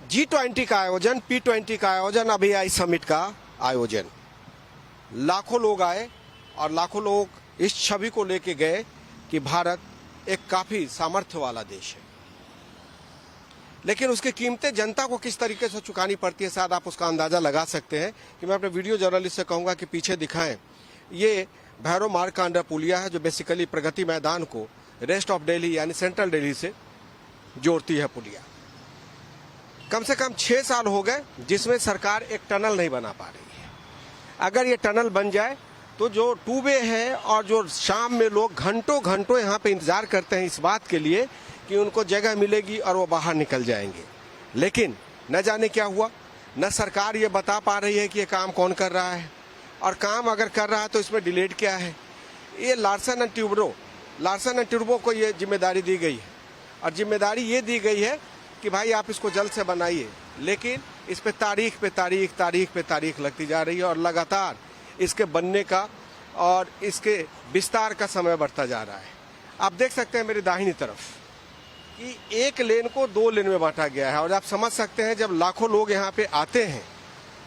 G20 का आयोजन, P20 का आयोजन, अभियाई समिट का आयोजन। लाखों लोग आए और लाखों लोग इस छवि को लेके गए कि भारत एक काफी सामर्थ्य वाला देश है, लेकिन उसकी कीमतें जनता को किस तरीके से चुकानी पड़ती है, शायद आप उसका अंदाजा लगा सकते हैं। कि मैं अपने वीडियो जर्नलिस्ट से कहूंगा कि पीछे दिखाएं, ये भैरव मार्कंडा पुलिया है जो बेसिकली प्रगति मैदान को रेस्ट ऑफ दिल्ली यानी सेंट्रल दिल्ली से जोड़ती है पुलिया। कम से कम 6 साल हो गए जिसमें सरकार एक टनल नहीं बना पा रही है। अगर ये टनल बन जाए तो जो टू वे है और जो शाम में लोग घंटों घंटों यहाँ पे इंतजार करते हैं इस बात के लिए कि उनको जगह मिलेगी और वो बाहर निकल जाएंगे, लेकिन न जाने क्या हुआ। न सरकार ये बता पा रही है कि ये काम कौन कर रहा है, और काम अगर कर रहा है तो इसमें डिलेट क्या है। ये लार्सन एंड ट्यूब्रो को ये जिम्मेदारी दी गई है, और जिम्मेदारी ये दी गई है कि भाई आप इसको जल्द से बनाइए, लेकिन इस पे तारीख लगती जा रही है और लगातार इसके बनने का और इसके विस्तार का समय बढ़ता जा रहा है। आप देख सकते हैं मेरी दाहिनी तरफ कि एक लेन को 2 लेन में बांटा गया है, और आप समझ सकते हैं जब लाखों लोग यहाँ पे आते हैं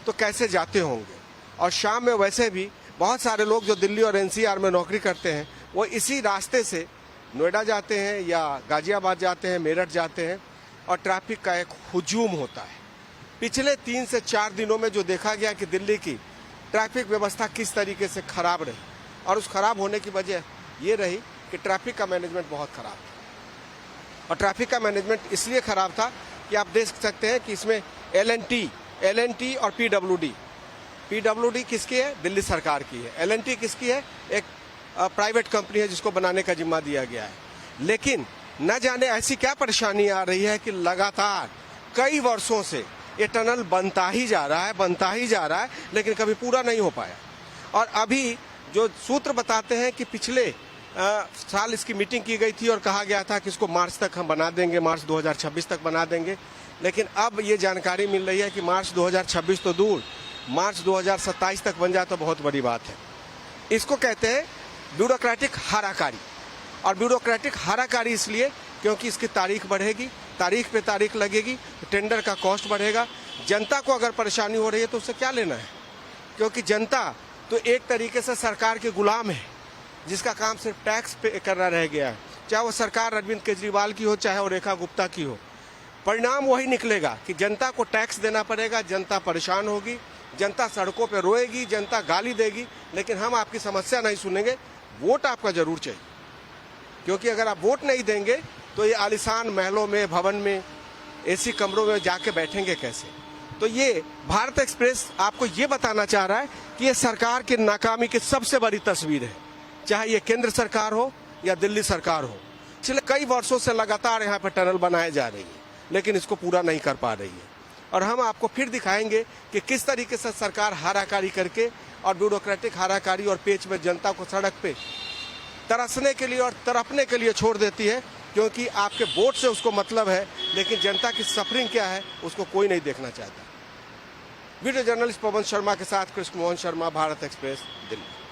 तो कैसे जाते होंगे। और शाम में वैसे भी बहुत सारे लोग जो दिल्ली और एनसीआर में नौकरी करते हैं वो इसी रास्ते से नोएडा जाते हैं या गाजियाबाद जाते हैं, मेरठ जाते हैं, और ट्रैफिक का एक हुजूम होता है। पिछले 3 से 4 दिनों में जो देखा गया कि दिल्ली की ट्रैफिक व्यवस्था किस तरीके से खराब रही, और उस खराब होने की वजह ये रही कि ट्रैफिक का मैनेजमेंट बहुत खराब था। और ट्रैफिक का मैनेजमेंट इसलिए खराब था कि आप देख सकते हैं कि इसमें एल&टी और पीडब्ल्यूडी किसकी है? दिल्ली सरकार की है। एल&टी किसकी है? एक प्राइवेट कंपनी है जिसको बनाने का जिम्मा दिया गया है। लेकिन न जाने ऐसी क्या परेशानी आ रही है कि लगातार कई वर्षों से ये टनल बनता ही जा रहा है, लेकिन कभी पूरा नहीं हो पाया। और अभी जो सूत्र बताते हैं कि पिछले साल इसकी मीटिंग की गई थी और कहा गया था कि इसको मार्च तक हम बना देंगे, मार्च 2026 तक बना देंगे, लेकिन अब ये जानकारी मिल रही है कि मार्च 2026 तो दूर, मार्च 2027 तक बन जाए तो बहुत बड़ी बात है। इसको कहते हैं ब्यूरोक्रेटिक हाराकारी, और ब्यूरोक्रेटिक हाराकारी इसलिए क्योंकि इसकी तारीख बढ़ेगी, तारीख पे तारीख लगेगी, टेंडर का कॉस्ट बढ़ेगा। जनता को अगर परेशानी हो रही है तो उससे क्या लेना है, क्योंकि जनता तो एक तरीके से सरकार के गुलाम है जिसका काम सिर्फ टैक्स पे करना रह गया है। चाहे वो सरकार अरविंद केजरीवाल की हो, चाहे वो रेखा गुप्ता की हो, परिणाम वही निकलेगा कि जनता को टैक्स देना पड़ेगा, जनता परेशान होगी, जनता सड़कों पे रोएगी, जनता गाली देगी, लेकिन हम आपकी समस्या नहीं सुनेंगे। वोट आपका जरूर चाहिए, क्योंकि अगर आप वोट नहीं देंगे तो ये आलीशान महलों में, भवन में, एसी कमरों में जाके बैठेंगे कैसे। तो ये भारत एक्सप्रेस आपको ये बताना चाह रहा है कि ये सरकार की नाकामी की सबसे बड़ी तस्वीर है, चाहे ये केंद्र सरकार हो या दिल्ली सरकार हो। पिछले कई वर्षों से लगातार यहाँ पर टनल बनाए जा रही है, लेकिन इसको पूरा नहीं कर पा रही है। और हम आपको फिर दिखाएंगे कि किस तरीके से सरकार हाराकारी करके और ब्यूरोक्रेटिक हाराकारी और पेच में जनता को सड़क पे तरसने के लिए और तरपने के लिए छोड़ देती है, क्योंकि आपके वोट से उसको मतलब है, लेकिन जनता की सफरिंग क्या है उसको कोई नहीं देखना चाहता। वीडियो जर्नलिस्ट पवन शर्मा के साथ कृष्ण मोहन शर्मा, भारत एक्सप्रेस, दिल्ली।